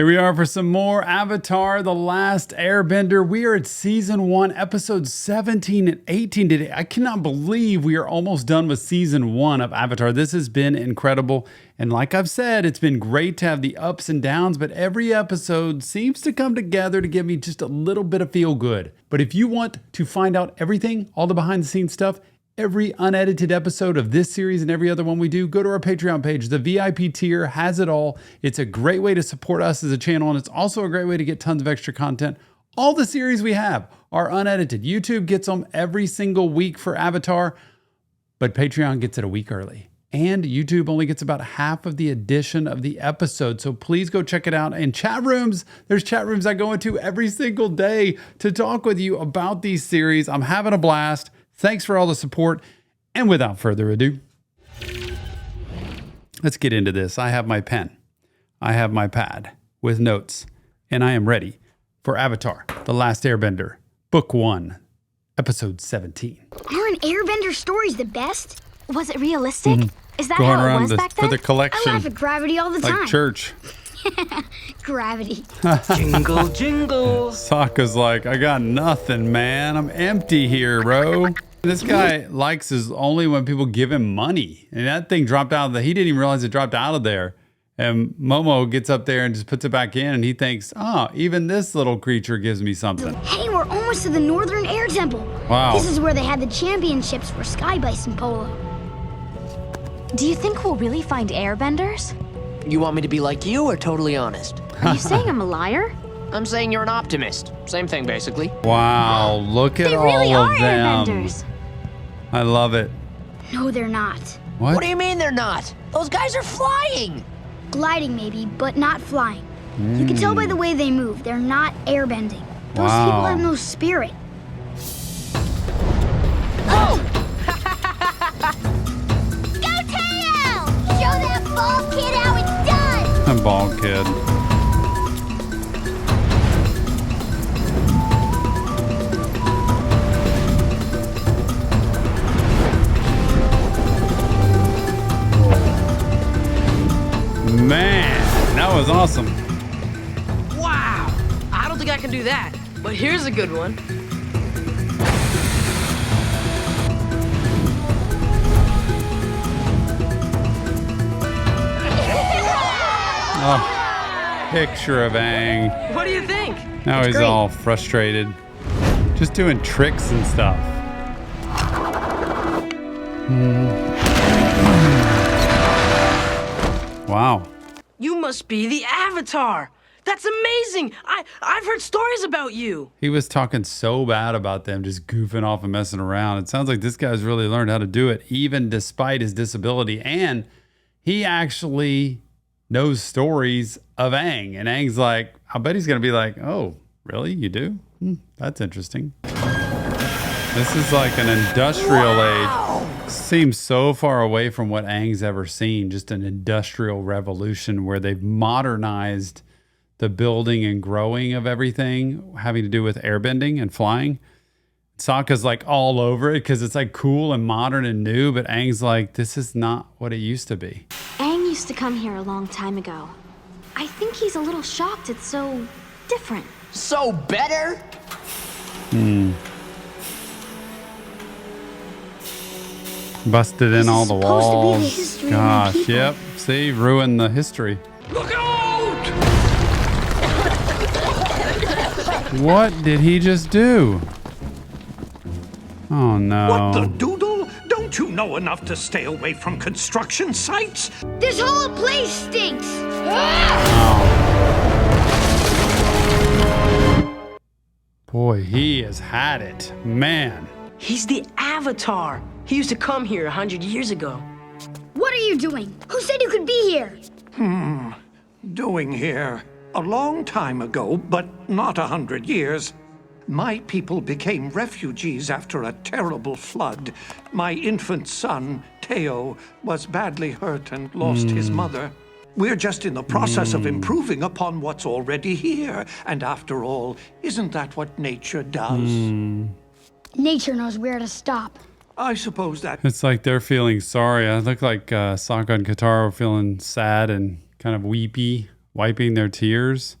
Here we are for some more Avatar, The Last Airbender. We are at Season 1, Episodes 17 and 18 today. I cannot believe we are almost done with Season 1 of Avatar. This has been incredible. And like I've said, it's been great to have the ups and downs, but every episode seems to come together to give me just a little bit of feel good. But if you want to find out everything, all the behind the scenes stuff, every unedited episode of this series and every other one we do, go to our Patreon page. The VIP tier has it all. It's a great way to support us as a channel, and it's also a great way to get tons of extra content. All the series we have are unedited. YouTube gets them every single week for Avatar, but Patreon gets it a week early. And YouTube only gets about half of the edition of the episode. So please go check it out. And chat rooms, there's chat rooms I go into every single day to talk with you about these series. I'm having a blast. Thanks for all the support. And without further ado, let's get into this. I have my pen. I have my pad with notes. And I am ready for Avatar, The Last Airbender, Book 1, Episode 17. Aren't Airbender stories the best? Was it realistic? Is that Going how it around was back then? for the collection. I laugh at gravity all the Like time. church. Gravity. Jingle, jingle. Sokka's like, I got nothing, man. I'm empty here, bro. This guy likes us only when people give him money. And that thing dropped out of he didn't even realize it dropped out of there. And Momo gets up there and just puts it back in, and he thinks, oh, even this little creature gives me something. Hey, we're almost to the Northern Air Temple. Wow. This is where they had the championships for Sky Bison Polo. Do you think we'll really find airbenders? You want me to be like you or totally honest? Are you saying I'm a liar? I'm saying you're an optimist. Same thing, basically. Wow, look at They all really of are them. airbenders. I love it. No, they're not. What? What do you mean they're not? Those guys are flying. Gliding maybe, but not flying. You can tell by the way they move. They're not airbending. Those Wow. people have no spirit. Go Teo! Show that bald kid how it's done! A bald kid. Man, that was awesome. Wow! I don't think I can do that, but here's a good one. Oh, picture of Aang. What do you think? Now he's great. all frustrated. Just doing tricks and stuff. Wow. You must be the Avatar. That's amazing. I've heard stories about you. He was talking so bad about them, just goofing off and messing around. It sounds like this guy's really learned how to do it, even despite his disability. And he actually knows stories of Aang. And Aang's like, I bet he's going to be like, oh, really? You do? That's interesting. This is like an industrial age. Seems so far away from what Aang's ever seen. Just an industrial revolution where they've modernized the building and growing of everything having to do with airbending and flying. Sokka's like all over it because it's like cool and modern and new, but Aang's like, this is not what it used to be. Aang used to come here a long time ago. I think he's a little shocked it's so different. So better? Busted in This all is the supposed to be the walls. history of our Gosh, people. yep. See, ruined the history. Look out! What did he just do? Oh no. What the doodle? Don't you know enough to stay away from construction sites? This whole place stinks. Boy, he has had it. Man. He's the Avatar. He used to come here 100 years ago. What are you doing? Who said you could be here? Doing here a long time ago, but not 100 years. My people became refugees after a terrible flood. My infant son, Teo, was badly hurt and lost his mother. We're just in the process of improving upon what's already here. And after all, isn't that what nature does? Nature knows where to stop. I suppose that It's like they're feeling sorry. I look like Sokka and Katara are feeling sad and kind of weepy wiping their tears,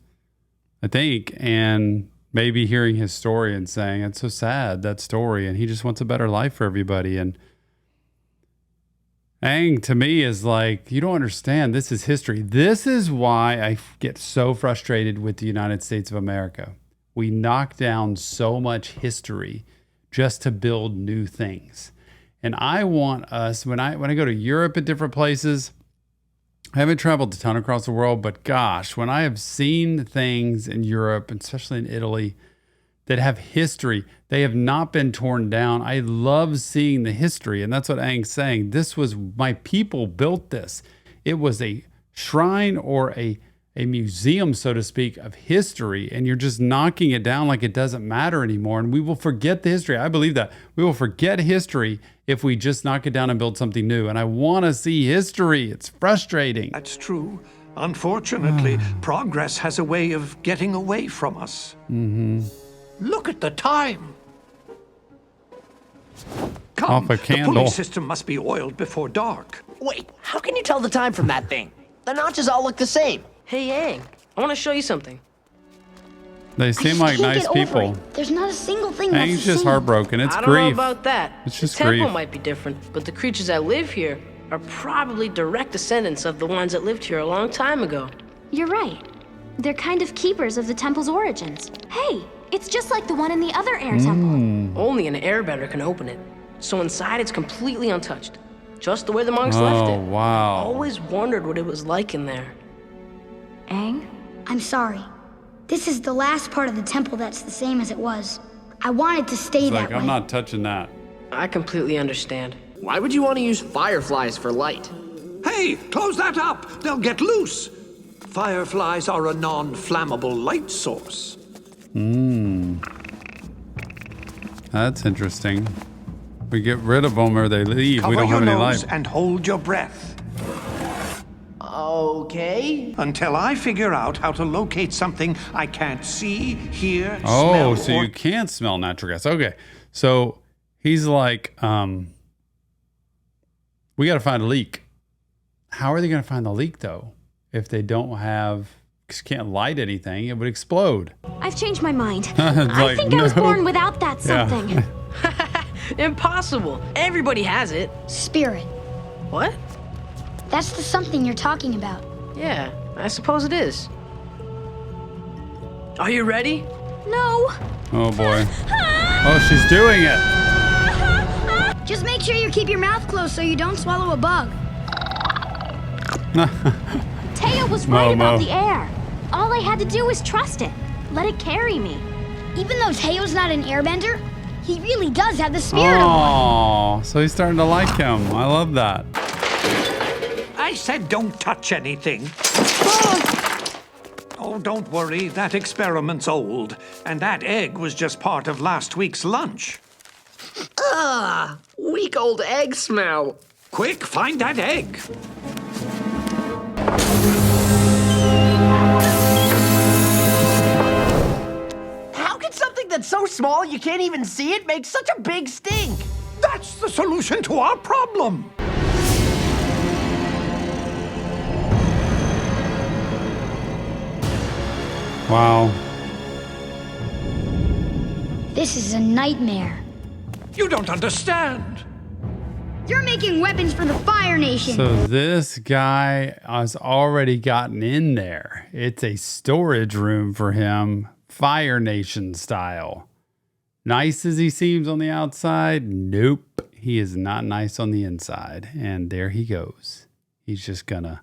I think, and maybe hearing his story and saying, it's so sad, that story, and he just wants a better life for everybody. And Aang, to me, is like, you don't understand. This is history. This is why I get so frustrated with the United States of America. We knock down so much history just to build new things. And I want us, when I go to Europe at different places, I haven't traveled a ton across the world, but gosh, when I have seen things in Europe, especially in Italy, that have history, they have not been torn down. I love seeing the history. And that's what Aang's saying. This was, my people built this. It was a shrine or a museum, so to speak, of history. And you're just knocking it down like it doesn't matter anymore. And we will forget the history. I believe that. We will forget history if we just knock it down and build something new. And I want to see history. It's frustrating. That's true. Unfortunately, progress has a way of getting away from us. Mm-hmm. Look at the time. Come, Off a the candle. pulley system must be oiled before dark. Wait, how can you tell the time from that thing? The notches all look the same. Hey, Aang, I want to show you something. They I seem just like can't nice get over people. it. There's not a single thing that's Aang's the just same. heartbroken. It's I don't grief. know about that. It's just the temple grief. might be different, but the creatures that live here are probably direct descendants of the ones that lived here a long time ago. You're right. They're kind of keepers of the temple's origins. Hey, it's just like the one in the other air temple. Only an airbender can open it. So inside it's completely untouched. Just the way the monks left Oh, it. wow. Always wondered what it was like in there. Aang? I'm sorry. This is the last part of the temple that's the same as it was. I want it to stay It's that like, way. I'm not touching that. I completely understand. Why would you want to use fireflies for light? Hey, close that up. They'll get loose. Fireflies are a non-flammable light source. That's interesting. We get rid of them or they leave. Cover We don't your have any nose light. and hold your breath Okay. until I figure out how to locate something I can't see, hear, Oh, smell, so or... you can't smell natural gas. Okay. So he's like, we got to find a leak. How are they going to find the leak though? If they don't have, can't light anything, it would explode. I've changed my mind. It's I like, think I was no. born without that Yeah. something. Impossible. Everybody has it. Spirit. What? That's the something you're talking about. Yeah, I suppose it is. Are you ready? No. Oh boy. Oh, she's doing it. Just make sure you keep your mouth closed so you don't swallow a bug. Teo was right Momo. about the air. All I had to do was trust it. Let it carry me. Even though Teo's not an airbender, he really does have the spirit of one. Oh, so he's starting to like him. I love that. I said don't touch anything. Oh, don't worry. That experiment's old. And that egg was just part of last week's lunch. Weak old egg smell. Quick, find that egg. How can something that's so small you can't even see it make such a big stink? That's the solution to our problem. Wow. This is a nightmare. You don't understand. You're making weapons for the Fire Nation. So this guy has already gotten in there. It's a storage room for him, Fire Nation style. Nice as he seems on the outside, nope. He is not nice on the inside. And there he goes. He's just gonna...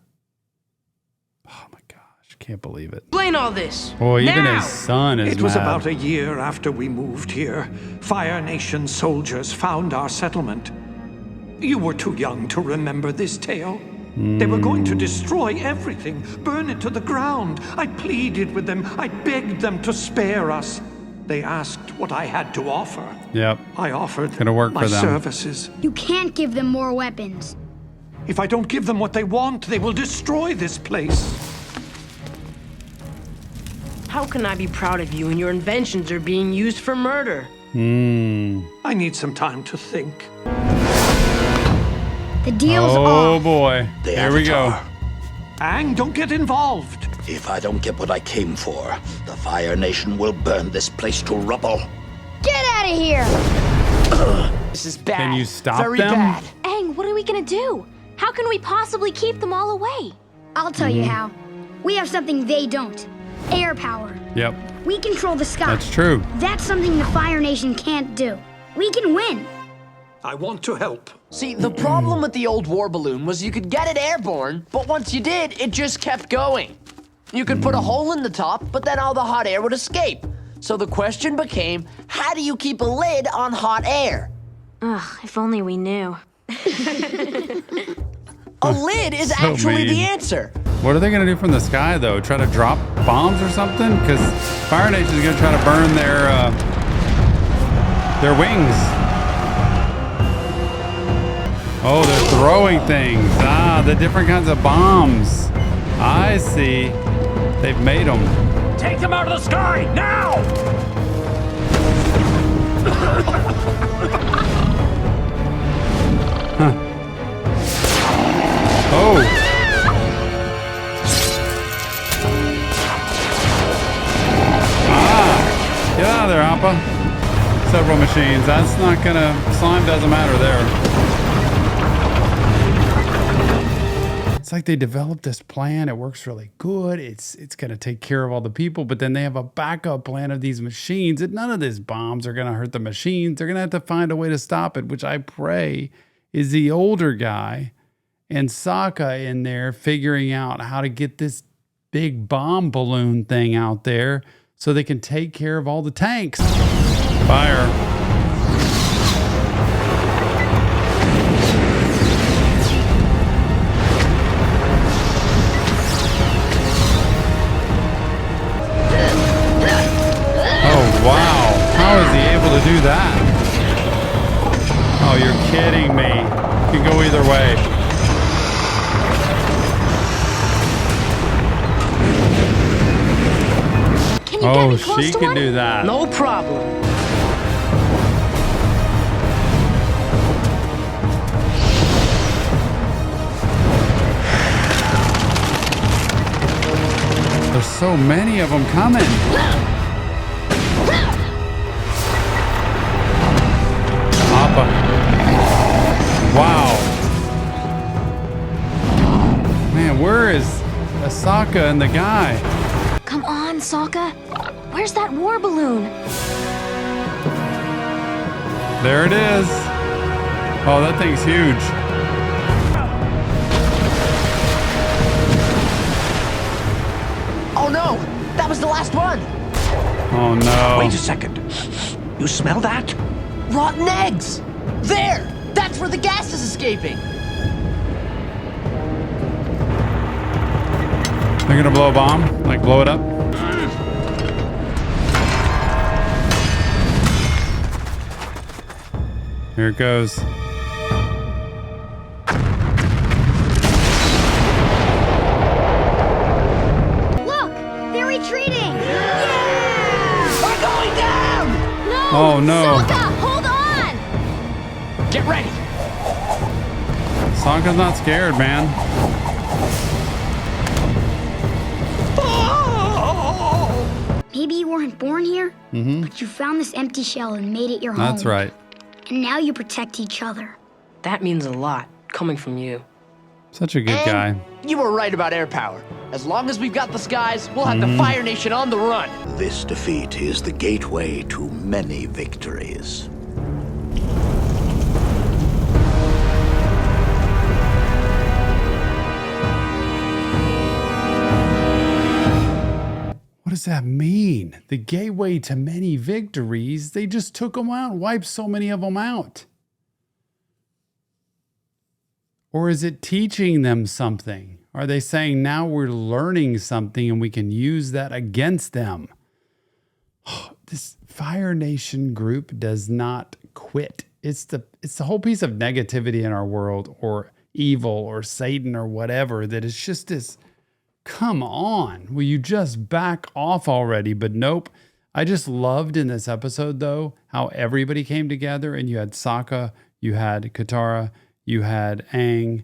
Oh my gosh, can't believe it. Explain all this. Boy, even now. his son is It was mad. about a year after we moved here. Fire Nation soldiers found our settlement. You were too young to remember this tale. They were going to destroy everything, burn it to the ground. I pleaded with them. I begged them to spare us. They asked what I had to offer. Yep. I offered Gonna work my for them. services. You can't give them more weapons. If I don't give them what they want, they will destroy this place. How can I be proud of you when your inventions are being used for murder? I need some time to think. The deal's Oh off. boy. The Here we go. Avatar. Aang, don't get involved. If I don't get what I came for, the Fire Nation will burn this place to rubble. Get out of here! This is bad. Can you stop Very them? bad. Aang, what are we gonna do? How can we possibly keep them all away? I'll tell you how. We have something they don't. Air power. Yep, We control the sky. that's true. That's something the Fire Nation can't do. We can win. I want to help. See, the problem with the old war balloon was you could get it airborne, but once you did, it just kept going. You could put a hole in the top, but then all the hot air would escape. So the question became, how do you keep a lid on hot air? Ugh, if only we knew. A lid is So actually the mean. answer. What are they going to do from the sky, though? Try to drop bombs or something? Because Fire Nation is going to try to burn their wings. Oh, they're throwing things. Ah, the different kinds of bombs. I see. They've made them. Take them out of the sky, now! Oh. Get out of there, Appa. Several machines. That's not gonna... Slime doesn't matter there. It's like they developed this plan. It works really good. It's gonna take care of all the people, but then they have a backup plan of these machines. And none of these bombs are gonna hurt the machines. They're gonna have to find a way to stop it, which I pray is the older guy and Sokka in there figuring out how to get this big bomb balloon thing out there so they can take care of all the tanks. Fire. Oh, wow. How is he able to do that? Oh, you're kidding me. It can go either way. Can you get me Oh, close she to can one? do that. No problem. There's so many of them coming. Appa. Wow. Man, where is Asaka and the guy? Come on, Sokka. Where's that war balloon? There it is. Oh, that thing's huge. Oh no, that was the last one. Oh no. Wait a second. You smell that? Rotten eggs. There, that's where the gas is escaping. They're gonna blow a bomb? Like blow it up? Here it goes. Look, they're retreating. We're going down. No! Oh, no. Sokka, hold on! Get ready. Sokka's not scared, man. Maybe you weren't born here, but you found this empty shell and made it your home. That's right. And now you protect each other. That means a lot coming from you. Such a good guy. You were right about air power. As long as we've got the skies, we'll have the Fire Nation on the run. This defeat is the gateway to many victories. What does that mean? The gateway to many victories. They just took them out, wiped so many of them out. Or is it teaching them something? Are they saying now we're learning something and we can use that against them? This Fire Nation group does not quit. It's the whole piece of negativity in our world, or evil or Satan or whatever, that is just this, come on, will you just back off already? But nope. I just loved in this episode, though, how everybody came together, and you had Sokka, you had Katara, you had Aang,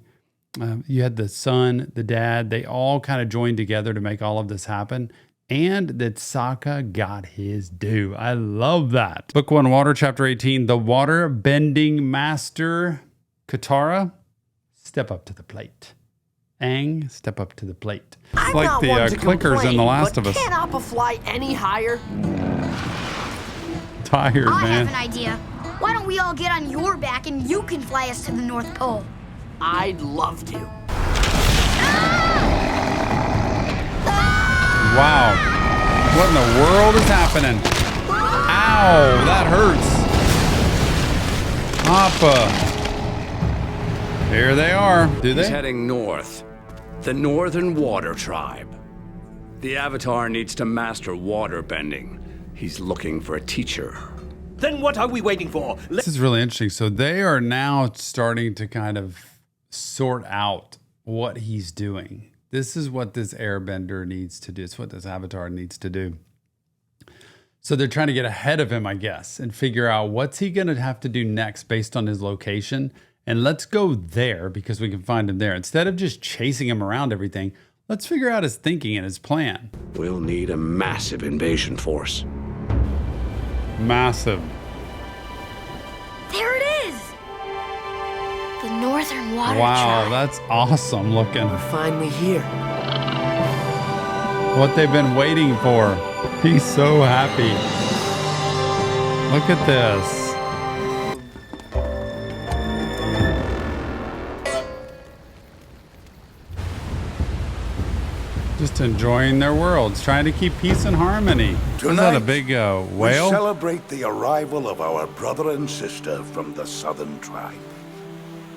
You had the son, the dad, they all kind of joined together to make all of this happen. And that Sokka got his due. I love that. Book 1, Water, Chapter 18. The water bending master, Katara, step up to the plate. Aang, step up to the plate. It's I'm like not the one to clickers complain, in The Last of but Us. Can't Appa fly any higher? Tired, I man. have an idea. Why don't we all get on your back and you can fly us to the North Pole? I'd love to. Wow. What in the world is happening? Ow, that hurts. Appa. Here they are. Do He's they? heading north. The Northern Water Tribe. The Avatar needs to master water bending. He's looking for a teacher. Then what are we waiting for? This is really interesting. So they are now starting to kind of sort out what he's doing. This is what this airbender needs to do. It's what this avatar needs to do. So they're trying to get ahead of him, I guess, and figure out what's he going to have to do next based on his location. And let's go there because we can find him there. Instead of just chasing him around everything, let's figure out his thinking and his plan. We'll need a massive invasion force. Massive. There it is! The Northern Water Wow, Tribe. that's awesome looking. We're finally here. What they've been waiting for. He's so happy. Look at this. Just enjoying their worlds, trying to keep peace and harmony. Is that a big We whale? celebrate the arrival of our brother and sister from the Southern Tribe.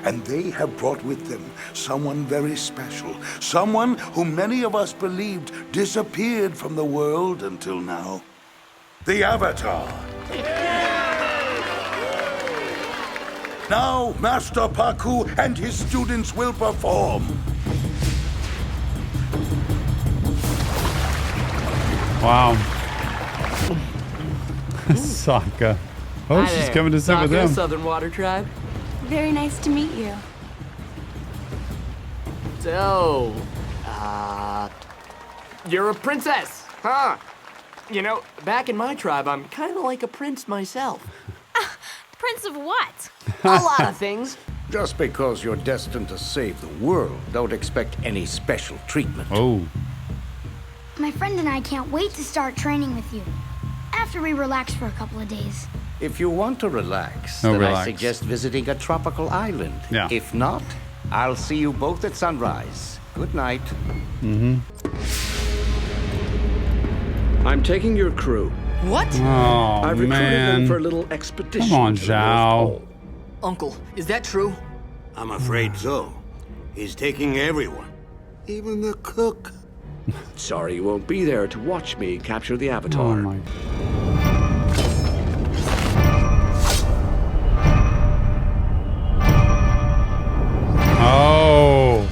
And they have brought with them someone very special, someone whom many of us believed disappeared from the world until now. The Avatar. Now, Master Paku and his students will perform. Wow. Sokka. Oh, Hi she's there. coming to sit with Sokka, him. Southern Water Tribe. Very nice to meet you. So, you're a princess, huh? You know, back in my tribe, I'm kind of like a prince myself. Prince of what? A lot of things. Just because you're destined to save the world, don't expect any special treatment. Oh. My friend and I can't wait to start training with you. After we relax for a couple of days. If you want to relax, No, then relax. I suggest visiting a tropical island. Yeah. If not, I'll see you both at sunrise. Good night. I'm taking your crew. What? Oh, I've recruited man. them for a little expedition. Come on, to the North Zhao. Pole. Uncle, is that true? I'm afraid so. He's taking everyone, even the cook. Sorry you won't be there to watch me capture the Avatar. Oh, my. Oh,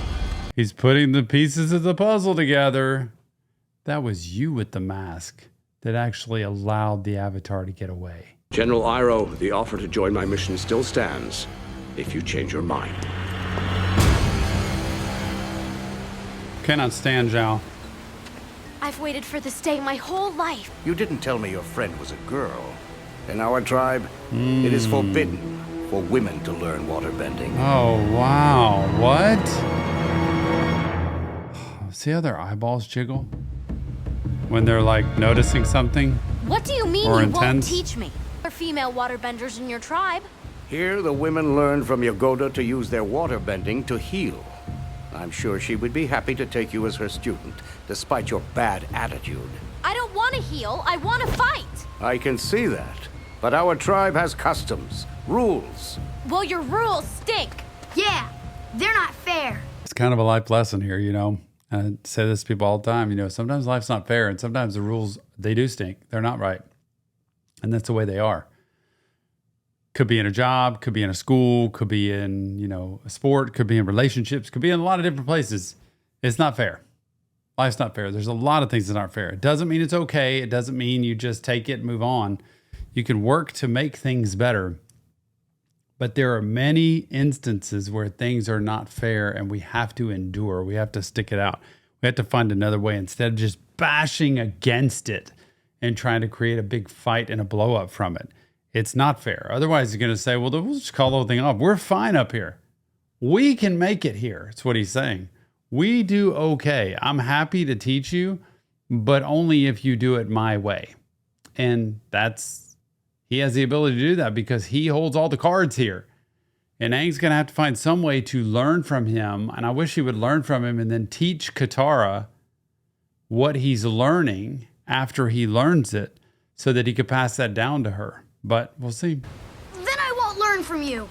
he's putting the pieces of the puzzle together. That was you with the mask that actually allowed the avatar to get away. General Iroh, the offer to join my mission still stands, if you change your mind. Cannot stand Zhao. I've waited for this day my whole life. You didn't tell me your friend was a girl. In our tribe, it is forbidden for women to learn waterbending. Oh, wow. What? See how their eyeballs jiggle? When they're like noticing something? What do you mean Or you won't intense. teach me? There are female waterbenders in your tribe. Here, the women learn from Yagoda to use their waterbending to heal. I'm sure she would be happy to take you as her student, despite your bad attitude. I don't want to heal, I want to fight. I can see that. But our tribe has customs, rules. Well, your rules stink. Yeah, they're not fair. It's kind of a life lesson here, you know. I say this to people all the time, you know, sometimes life's not fair and sometimes the rules, they do stink. They're not right. And that's the way they are. Could be in a job, could be in a school, could be in, you know, a sport, could be in relationships, could be in a lot of different places. It's not fair. Life's not fair. There's a lot of things that aren't fair. It doesn't mean it's okay. It doesn't mean you just take it and move on. You can work to make things better. But there are many instances where things are not fair and we have to endure. We have to stick it out. We have to find another way instead of just bashing against it and trying to create a big fight and a blow up from it. It's not fair. Otherwise, you're going to say, well, we'll just call the whole thing off. We're fine up here. We can make it here. That's what he's saying. We do okay. I'm happy to teach you, but only if you do it my way. And he has the ability to do that because he holds all the cards here. And Aang's going to have to find some way to learn from him. And I wish he would learn from him and then teach Katara what he's learning after he learns it so that he could pass that down to her. But we'll see. Then I won't learn from you.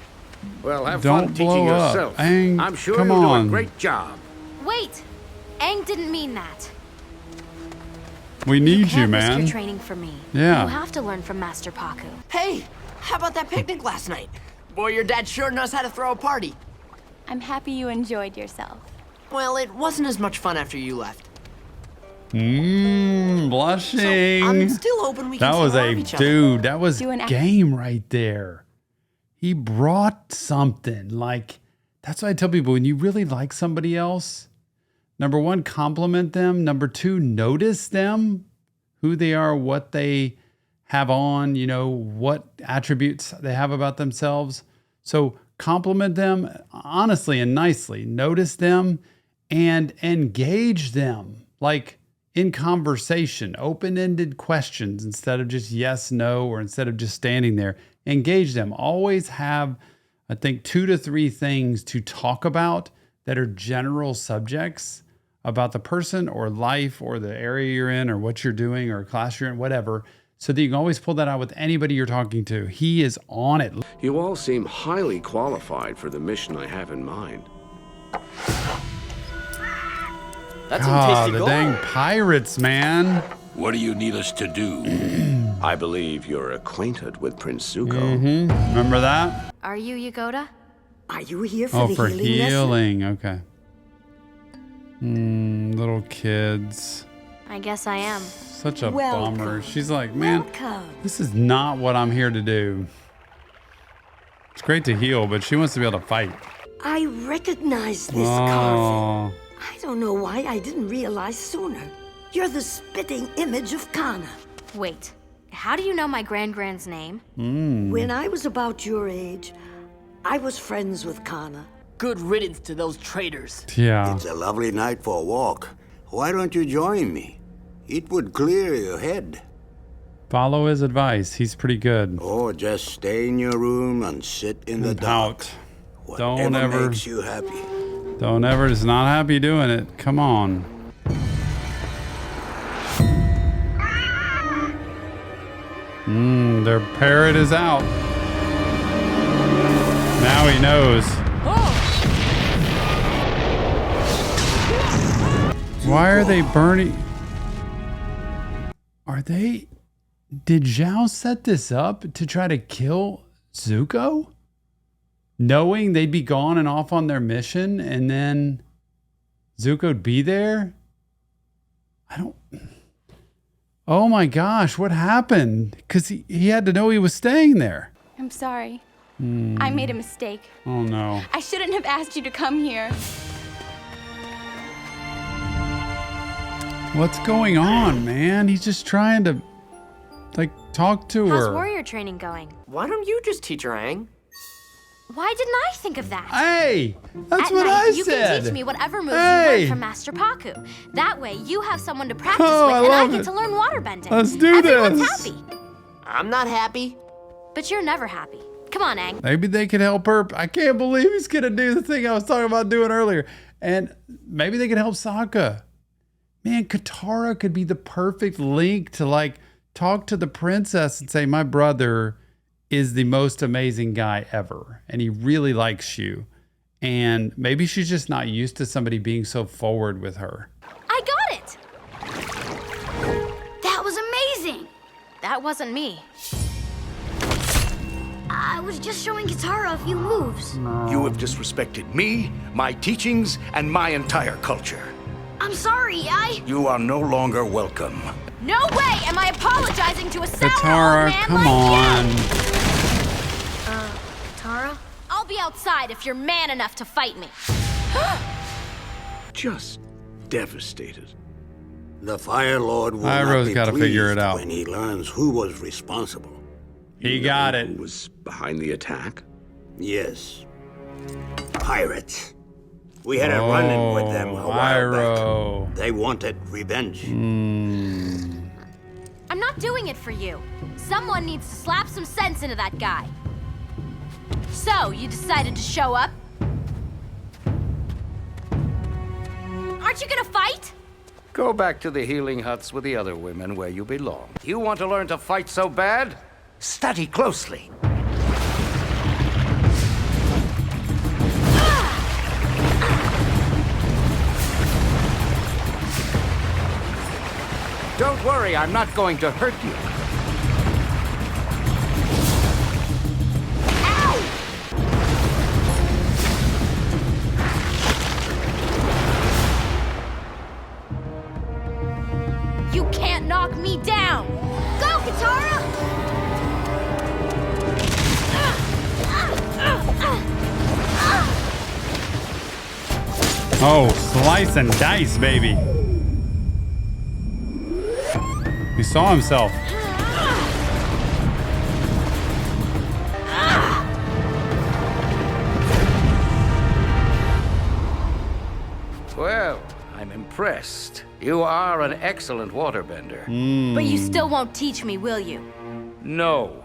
Well, have Don't fun teaching blow up. yourself. Aang, I'm sure come you'll do on. a great job. Wait! Aang didn't mean that. We need you, Can't risk man. your training for me. Yeah. You have to learn from Master Paku. Hey, how about that picnic last night? Boy, your dad sure knows how to throw a party. I'm happy you enjoyed yourself. Well, it wasn't as much fun after you left. Blushing. So, I'm still hoping we can That was see more a of each other. dude. That was Do an act- game right there. He brought something. Like, that's why I tell people, when you really like somebody else, number one, compliment them. Number two, notice them, who they are, what they have on, what attributes they have about themselves. So compliment them honestly and nicely. Notice them and engage them, like in conversation, open-ended questions instead of just yes, no, or instead of just standing there. Engage them. Always have, I think, 2 to 3 things to talk about that are general subjects about the person or life or the area you're in or what you're doing or class you're in, whatever, so that you can always pull that out with anybody you're talking to. He is on it. You all seem highly qualified for the mission I have in mind. That's some tasty the gold. dang pirates, man. What do you need us to do? I believe you're acquainted with Prince Zuko. Remember that? Are you Yagoda? Are you here for the For healing lesson? healing. Okay. Little kids. I guess I am. Such a Welcome. bummer. She's like, man, Welcome. this is not what I'm here to do. It's great to heal, but she wants to be able to fight. I recognize this carving. Oh, I don't know why I didn't realize sooner. You're the spitting image of Kana. Wait, how do you know my grand's name? When I was about your age, I was friends with Kana. Good riddance to those traitors. yeah. It's a lovely night for a walk. Why don't you join me? It would clear your head. Follow his advice. He's pretty good. Or just stay in your room and sit in the dark. Out. Whatever Don't ever- makes you happy. Don't ever, just not happy doing it. Come on. Their parrot is out. Now he knows. Why are they burning? Did Zhao set this up to try to kill Zuko? Knowing they'd be gone and off on their mission and then Zuko'd be there? Oh my gosh, what happened? Because he had to know he was staying there. I'm sorry. I made a mistake. Oh no. I shouldn't have asked you to come here. What's going on, man? He's just trying to, talk to How's her. warrior training going? Why don't you just teach her, Aang? Why didn't I think of that? Hey, that's At what night, I you said. can teach me whatever moves you Hey. learned from Master Paku. That way, you have someone to practice Oh, with, I and I love get it. to learn waterbending. Let's do Everyone's this. happy. I'm not happy. But you're never happy. Come on, Aang. Maybe they could help her. I can't believe he's going to do the thing I was talking about doing earlier. And maybe they could help Sokka. Man, Katara could be the perfect link to talk to the princess and say, my brother is the most amazing guy ever. And he really likes you. And maybe she's just not used to somebody being so forward with her. I got it. That was amazing. That wasn't me. I was just showing Katara a few moves. You have disrespected me, my teachings, and my entire culture. I'm sorry, You are no longer welcome. No way am I apologizing to a sour Katara, old man come like on. you. Katara? be outside if you're man enough to fight me. Just devastated. The Fire Lord will Iroh's not be gotta figure it pleased out. when he learns who was responsible. He got it. Who was behind the attack? Yes. Pirates. We had a run-in with them a while Iroh. back. They wanted revenge. I'm not doing it for you. Someone needs to slap some sense into that guy. So, you decided to show up? Aren't you gonna fight? Go back to the healing huts with the other women where you belong. You want to learn to fight so bad? Study closely. Don't worry, I'm not going to hurt you. You can't knock me down! Go, Katara! Oh, slice and dice, baby. He saw himself. Well, I'm impressed. You are an excellent waterbender. But you still won't teach me, will you? No.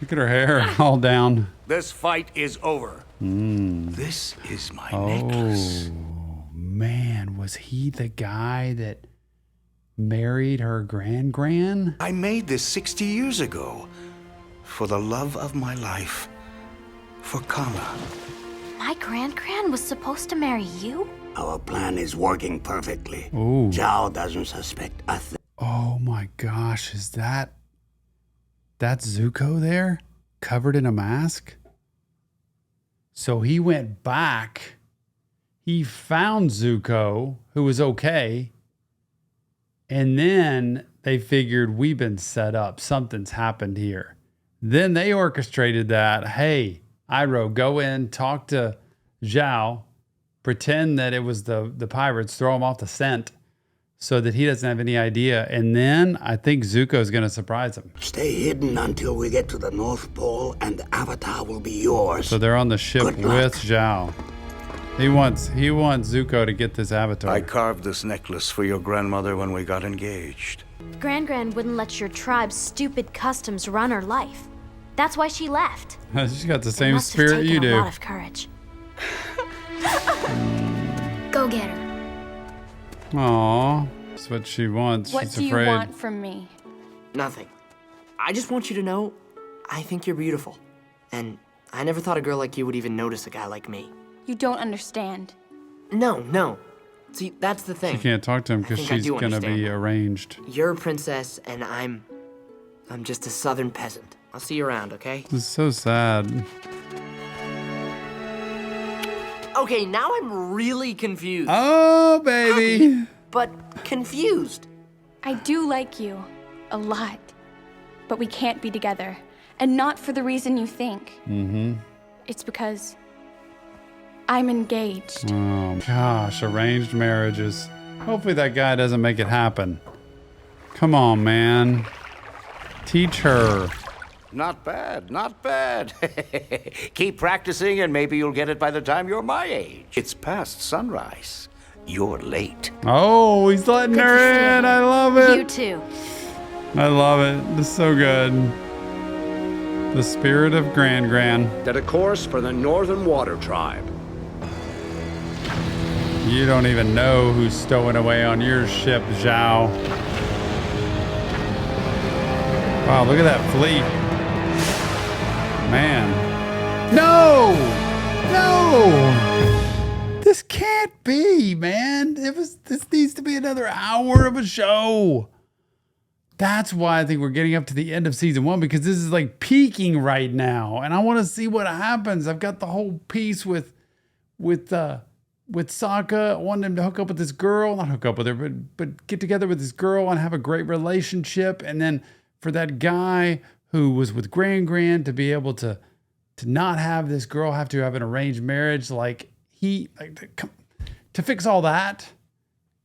Look at her hair all down. This fight is over. This is my necklace. Oh, man. Was he the guy that married her gran? I made this 60 years ago. For the love of my life. For Kama. My gran was supposed to marry you? Our plan is working perfectly. Ooh. Zhao doesn't suspect a thing. Oh my gosh, is that's Zuko there? Covered in a mask? So he went back. He found Zuko, who was okay. And then they figured we've been set up. Something's happened here. Then they orchestrated that. Hey, Iroh, go in, talk to Zhao, pretend that it was the pirates, throw him off the scent so that he doesn't have any idea. And then I think Zuko's going to surprise him. Stay hidden until we get to the North Pole and the Avatar will be yours. So they're on the ship Good luck. with Zhao. He wants Zuko to get this avatar. I carved this necklace for your grandmother when we got engaged. Gran wouldn't let your tribe's stupid customs run her life. That's why she left. She's got the It same must spirit have taken you do. a lot of courage. Go get her. Aw, that's what she wants. What She's do afraid. you want from me? Nothing. I just want you to know I think you're beautiful. And I never thought a girl like you would even notice a guy like me. You don't understand. No. See, that's the thing. She can't talk to him I because think I she's do going to understand be now. arranged. You're a princess, and I'm just a southern peasant. I'll see you around, okay? This is so sad. Okay, now I'm really confused. Oh, baby. Happy, but confused. I do like you. A lot. But we can't be together. And not for the reason you think. Mm-hmm. It's because I'm engaged. Oh, gosh, arranged marriages. Hopefully that guy doesn't make it happen. Come on, man. Teach her. Not bad, not bad. Keep practicing and maybe you'll get it by the time you're my age. It's past sunrise. You're late. Oh, he's letting Good her to see you. in. I love it. You too. I love it. This is so good. The spirit of Gran. Set a course for the Northern Water Tribe. You don't even know who's stowing away on your ship, Zhao. Wow, look at that fleet. Man. No! This can't be, man. This needs to be another hour of a show. That's why I think we're getting up to the end of season 1, because this is like peaking right now. And I want to see what happens. I've got the whole piece with with Sokka, wanting him to hook up with this girl, not hook up with her, but get together with this girl and have a great relationship. And then for that guy who was with Gran to be able to not have this girl have to have an arranged marriage, to fix all that,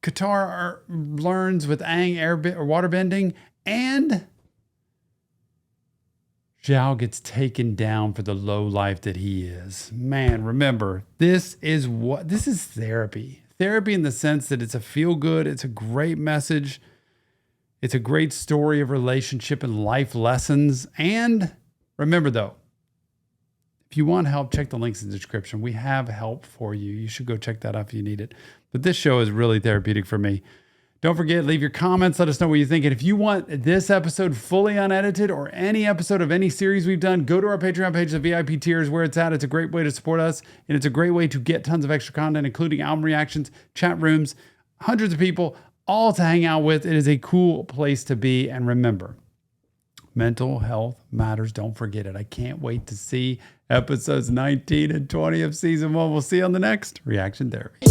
Katara learns with Aang waterbending, and Zhao gets taken down for the low life that he is. Man, remember, this is therapy. Therapy in the sense that it's a feel-good, it's a great message, it's a great story of relationship and life lessons. And remember though, if you want help, check the links in the description. We have help for you. You should go check that out if you need it. But this show is really therapeutic for me. Don't forget, leave your comments. Let us know what you think. And if you want this episode fully unedited or any episode of any series we've done, go to our Patreon page. The VIP tier is where it's at. It's a great way to support us. And it's a great way to get tons of extra content, including album reactions, chat rooms, hundreds of people, all to hang out with. It is a cool place to be. And remember, mental health matters. Don't forget it. I can't wait to see episodes 19 and 20 of season 1. We'll see you on the next Reaction Therapy.